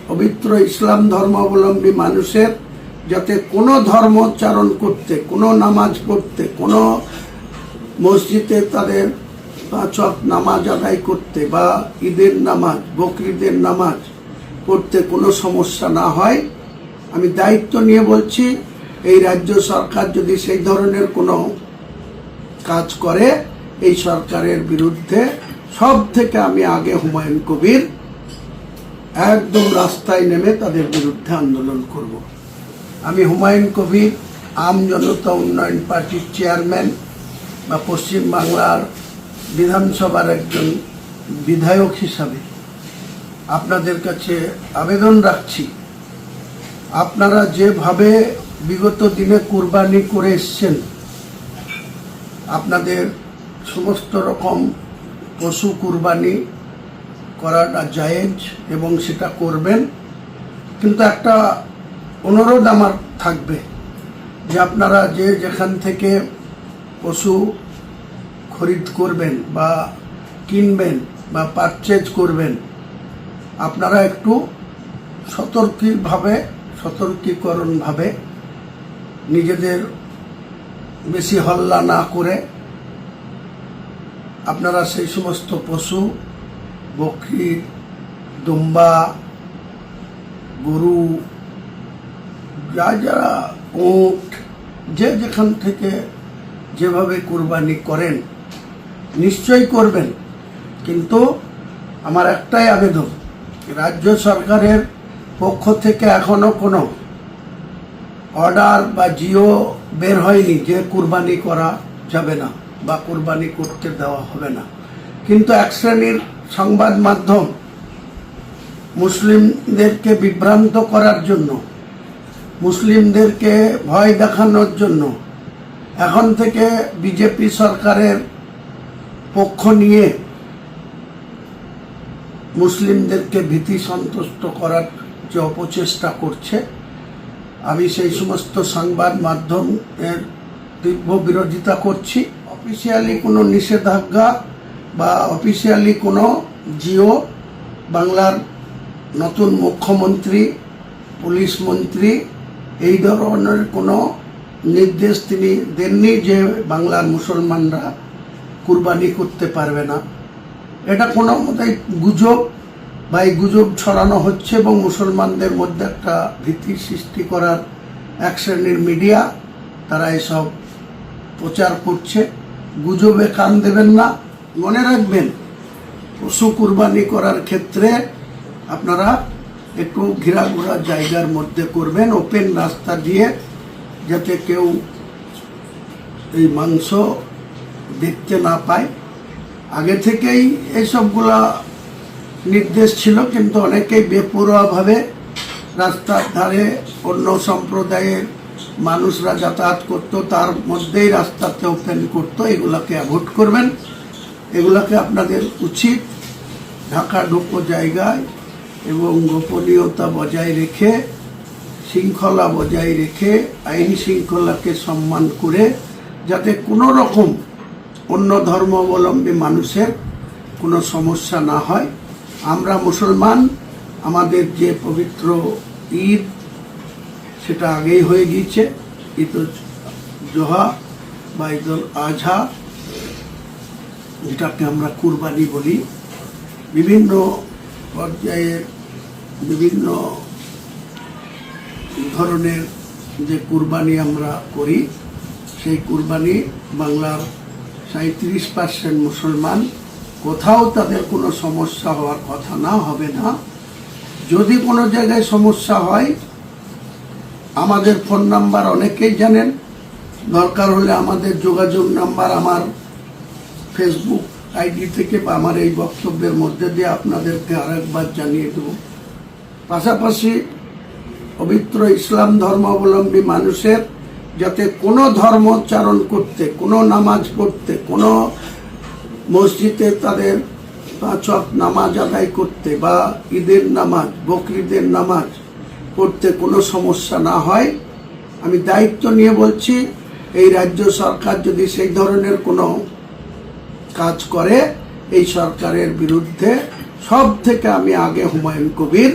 পবিত্র ইসলাম ধর্মাবলম্বী মানুষের যাতে কোনো ধর্মোচ্চারণ করতে, কোনো নামাজ পড়তে, কোনো মসজিদে তাদের 5 ওয়াক্ত নামাজ আদায় করতে বা ঈদের নামাজ, বকরিদের নামাজ পড়তে কোনো সমস্যা না হয়, আমি দায়িত্ব নিয়ে বলছি। এই রাজ্য সরকার যদি সেই ধরনের কোনো কাজ করে, এই সরকারের বিরুদ্ধে সব থেকে আমি আগে হুমায়ুন কবির একদম রাস্তায় নেমে তাদের বিরুদ্ধে আন্দোলন করব। আমি হুমায়ুন কবির আম জনতা উন্নয়ন পার্টির চেয়ারম্যান বা পশ্চিম বাংলার বিধানসভার একজন বিধায়ক হিসাবে আপনাদের কাছে আবেদন রাখছি, আপনারা যেভাবে বিগত দিনে কুরবানি করে এসছেন, আপনাদের সমস্ত রকম পশু কুরবানি করাটা জায়েজ এবং সেটা করবেন, কিন্তু একটা অনুরোধ আমার থাকবে যে আপনারা যে যেখান থেকে পশু খরিদ করবেন বা কিনবেন বা পারচেজ করবেন, আপনারা একটু সতর্কীকরণভাবে নিজেদের বেশি হল্লা না করে আপনারা সেই সমস্ত পশু, বকরি, দুম্বা, গরু, যারা উট, যে যেখান থেকে যেভাবে কুরবানি করেন নিশ্চয়ই করবেন, কিন্তু আমার একটাই আবেদন, রাজ্য সরকারের পক্ষ থেকে এখনো কোনো অর্ডার বা জিও বের হয়নি যে কুরবানি করা যাবে না বা কুরবানি করতে দেওয়া হবে না। কিন্তু এক শ্রেণীর সংবাদ মাধ্যম মুসলিমদেরকে বিভ্রান্ত করার জন্য, মুসলিমদেরকে ভয় দেখানোর জন্য এখন থেকে বিজেপি সরকারের পক্ষ নিয়ে মুসলিমদেরকে ভীতি সন্তুষ্ট করার যে অপচেষ্টা করছে, আমি সেই সমস্ত সংবাদ মাধ্যমের তীব্র বিরোধিতা করছি। অফিসিয়ালি কোনো নিষেধাজ্ঞা বা অফিসিয়ালি কোনো জিও বাংলার নতুন মুখ্যমন্ত্রী, পুলিশ মন্ত্রী এই ধরনের কোনো নির্দেশ তিনি দেননি যে বাংলার মুসলমানরা কুরবানি করতে পারবে না। এটা কোনো মতেই গুজব বা এই গুজব ছড়ানো হচ্ছে এবং মুসলমানদের মধ্যে একটা ভীতি সৃষ্টি করার এক শ্রেণীর মিডিয়া তারা এসব প্রচার করছে। গুজবে কান দেবেন না। মনে রাখবেন, পশু কুরবানি করার ক্ষেত্রে আপনারা একটু ঘেরাঘোরা জায়গার মধ্যে করবেন, ওপেন রাস্তা দিয়ে, যাতে কেউ এই মাংস দেখতে না পায়। আগে থেকেই এইসবগুলা নির্দেশ ছিল, কিন্তু অনেকেই বেপরোয়াভাবে রাস্তার ধারে অন্য সম্প্রদায়ের মানুষরা যাতায়াত করত, তার মধ্যেই রাস্তাতে ওপেন করতো। এগুলাকে অ্যাভয়েড করবেন। এগুলাকে আপনাদের উচিত ঢাকাঢুকো জায়গায় এবং গোপনীয়তা বজায় রেখে, শৃঙ্খলা বজায় রেখে, আইন শৃঙ্খলাকে সম্মান করে, যাতে কোনো রকম অন্য ধর্মাবলম্বী মানুষের কোনো সমস্যা না হয়। আমরা মুসলমান, আমাদের যে পবিত্র ঈদ সেটা আগেই হয়ে গিয়েছে, ঈদ উল জোহা বা ঈদ উল আজহা, যেটাকে আমরা কুরবানি বলি। বিভিন্ন পর্যায়ে বিভিন্ন ধরনের যে কুরবানি আমরা করি, সেই কুরবানি বাংলার 37% মুসলমান, কোথাও তাদের কোনো সমস্যা হওয়ার কথা না, হবে না। যদি কোনো জায়গায় সমস্যা হয়, আমাদের ফোন নাম্বার অনেকেই জানেন, দরকার হলে আমাদের যোগাযোগ নাম্বার আমার ফেসবুক আইডি থেকে বা আমার এই বক্তব্যের মধ্যে দিয়ে আপনাদেরকে আরেকবার জানিয়ে দেব। পাশাপাশি পবিত্র ইসলাম ধর্মাবলম্বী মানুষের যাতে কোনো ধর্মোচ্চারণ করতে, কোনো নামাজ পড়তে, কোনো মসজিদে তাদের 5 ওয়াক্ত নামাজ আদায় করতে বা ঈদের নামাজ, বকরিদের নামাজ পড়তে কোনো সমস্যা না হয়, আমি দায়িত্ব নিয়ে বলছি। এই রাজ্য সরকার যদি সেই ধরনের কোনো কাজ করে, এই সরকারের বিরুদ্ধে সব থেকে আমি আগে হুমায়ুন কবির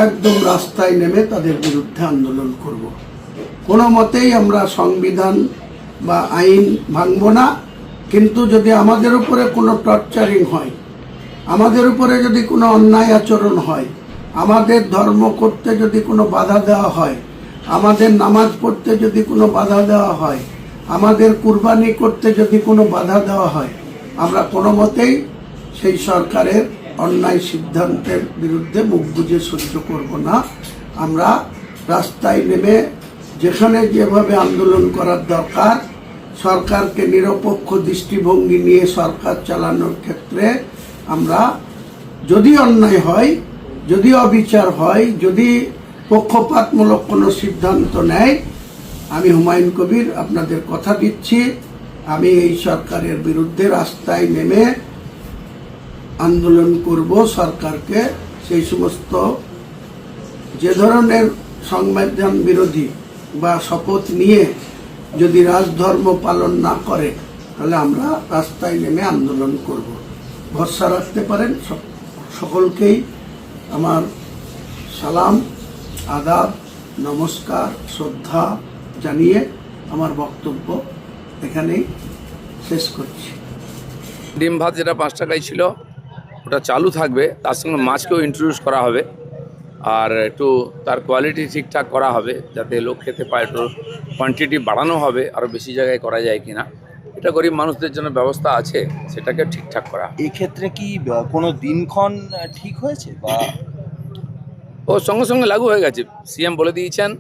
একদম রাস্তায় নেমে তাদের বিরুদ্ধে আন্দোলন করব। কোনো মতেই আমরা সংবিধান বা আইন ভাঙব না, কিন্তু যদি আমাদের উপরে কোনো টর্চারিং হয়, আমাদের উপরে যদি কোনো অন্যায় আচরণ হয়, আমাদের ধর্ম করতে যদি কোনো বাধা দেওয়া হয়, আমাদের নামাজ পড়তে যদি কোনো বাধা দেওয়া হয়, আমাদের কুরবানি করতে যদি কোনো বাধা দেওয়া হয়, আমরা কোনো মতেই সেই সরকারের অন্যায় সিদ্ধান্তের বিরুদ্ধে মুখ বুজে সহ্য করব না। আমরা রাস্তায় নেমে যেখানে যেভাবে আন্দোলন করার দরকার, সরকারকে নিরপেক্ষ দৃষ্টিভঙ্গি নিয়ে সরকার চালানোর ক্ষেত্রে আমরা, যদি অন্যায় হয়, যদি অবিচার হয়, যদি পক্ষপাতমূলক কোনো সিদ্ধান্ত নেয়, আমি হুমায়ুন কবির আপনাদের কথা দিচ্ছি, আমি এই সরকারের বিরুদ্ধে রাস্তায় নেমে আন্দোলন করব। সরকারকে সেই সমস্ত যে ধরনের সংবিধান বিরোধী বা শপথ নিয়ে যদি রাজধর্ম পালন না করে, তাহলে আমরা রাস্তায় নেমে আন্দোলন করব। ভরসা রাখতে পারেন। সকলকেই আমার সালাম, আদাব, নমস্কার, শ্রদ্ধা জানিয়ে আমার বক্তব্য এখানেই শেষ করছি। ডিম ভাত যেটা 5 টাকায় ছিল ওটা চালু থাকবে, তার সঙ্গে মাছকেও ইন্ট্রোডিউস করা হবে, আর একটু তার কোয়ালিটি ঠিকঠাক করা হবে যাতে লোক খেতে পায়। একটু কোয়ান্টিটি বাড়ানো হবে, আরও বেশি জায়গায় করা যায় কিনা, এটা গরিব মানুষদের জন্য ব্যবস্থা আছে, সেটাকে ঠিকঠাক করা। এই ক্ষেত্রে কি কোনো দিনক্ষণ ঠিক হয়েছে বা ও সঙ্গে সঙ্গে লাগু হয়ে গেছে, সিএম বলে দিয়েছেন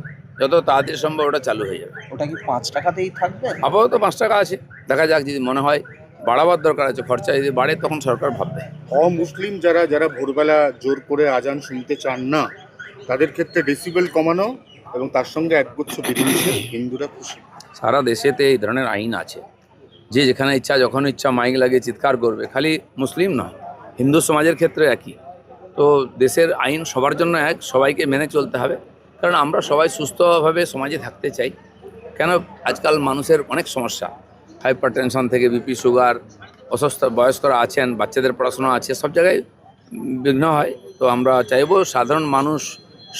যত তাড়াতাড়ি সম্ভব ওটা চালু হয়ে যাবে। ওটা কি 5 টাকাতেই থাকবে? আপাতত 5 টাকা আছে, দেখা যাক, যদি মনে হয় বাড়াবার দরকার আছে, খরচা যদি বাড়ে তখন সরকার ভাববে। অমুসলিম যারা ভোরবেলা জোর করে আজান শুনতে চান না, তাদের ক্ষেত্রে ডেসিবেল কমানো এবং তার সঙ্গে একগুচ্ছ বিধিনিষেধ, হিন্দুরা খুশি। সারা দেশেতে এই ধরনের আইন আছে, যে যেখানে ইচ্ছা যখন ইচ্ছা মাইক লাগিয়ে চিৎকার করবে। খালি মুসলিম নয়, হিন্দু সমাজের ক্ষেত্রে একই। তো দেশের আইন সবার জন্য এক, সবাইকে মেনে চলতে হবে, কারণ আমরা সবাই সুস্থভাবে সমাজে থাকতে চাই। কেন, আজকাল মানুষের অনেক সমস্যা, হাইপার টেনশন থেকে বিপি, সুগার, অসুস্থ বয়স্করা আছেন, বাচ্চাদের পড়াশোনা আছে, সব জায়গায় বিঘ্ন হয়। তো আমরা চাইবো সাধারণ মানুষ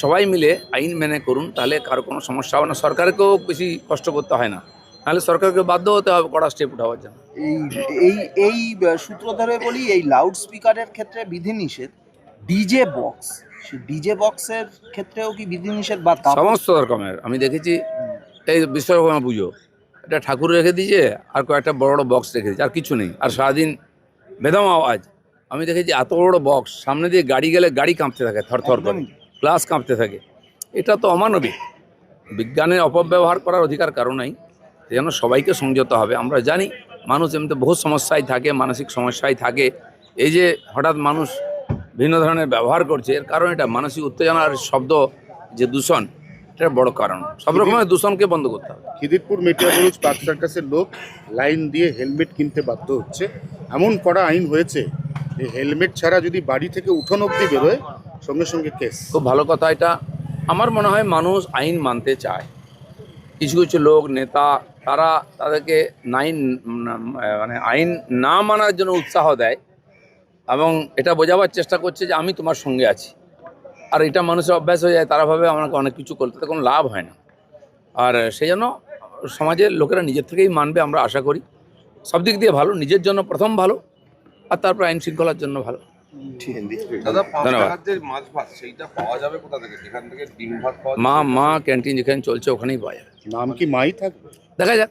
সবাই মিলে আইন মেনে করুন, তাহলে কারো কোনো সমস্যা হবে না, সরকারকেও বেশি কষ্ট করতে হয় না, নাহলে সরকারকে বাধ্য হতে হবে কড়া স্টেপ উঠাবার জন্য। এই এই এই সূত্র ধরে বলি, এই লাউড স্পিকারের ক্ষেত্রে বিধিনিষেধ, ডিজে বক্স, সেই ডিজে বক্সের ক্ষেত্রেও কি বিধিনিষেধ বা সমস্ত রকমের আমি দেখেছি। এই বিশ্বকর্মা পুজো, একটা ঠাকুর রেখে দিয়েছে আর কয়েকটা বড় বড় বক্স রেখে দিয়েছে, আর কিছু নেই, আর সারাদিন বেদম আওয়াজ। আমি দেখেছি এত বড় বক্স, সামনে দিয়ে গাড়ি গেলে গাড়ি কাঁপতে থাকে, থরথর করে গ্লাস কাঁপতে থাকে। এটা তো অমানবিক। বিজ্ঞানের অপব্যবহার করার অধিকার কারো নাই, যেন সবাইকে সংযত হবে। আমরা জানি মানুষ এমনিতে বহু সমস্যায় থাকে, মানসিক সমস্যায় থাকে। এই যে হঠাৎ মানুষ ভিন্ন ধরনের ব্যবহার করছে, এর কারণ এটা মানসিক উত্তেজনার শব্দ, যে দূষণ, এটা বড় কারণ। সব রকমের দূষণকে বন্ধ করতে হবে। খিদিরপুর মেটিয়াবুরুজ পার্ক সার্কাসের লোক লাইন দিয়ে হেলমেট কিনতে বাধ্য হচ্ছে। এমন কড়া আইন হয়েছে যে হেলমেট ছাড়া যদি বাড়ি থেকে উঠোন অব্দি বেরোয়, সঙ্গে সঙ্গে কেস। খুব ভালো কথা এটা। আমার মনে হয় মানুষ আইন মানতে চায়। কিছু কিছু লোক, নেতা, তারা তাদেরকে আইন না মানার জন্য উৎসাহ দেয় এবং এটা বোঝাবার চেষ্টা করছে যে আমি তোমার সঙ্গে আছি। আর এটা মানুষের অভ্যাস হয়ে যায়, তারা ভাবে আমাকে অনেক কিছু করতে, তাতে কোনো লাভ হয় না। আর সেই জন্য সমাজের লোকেরা নিজের থেকেই মানবে, আমরা আশা করি। সব দিক দিয়ে ভালো, নিজের জন্য প্রথম ভালো, আর তারপর আইন শৃঙ্খলার জন্য ভালো। দাদা, 5 ধন্যবাদ। টাকার যে মাছ ভাত সেইটা পাওয়া যাবে কোথা থেকে? যেখান থেকে ডিম ভাত পাওয়া মা ক্যান্টিন যেখানে চলছে ওখানেই পাওয়া যাবে। নাম কি মাই থাকবে? দেখা যাক।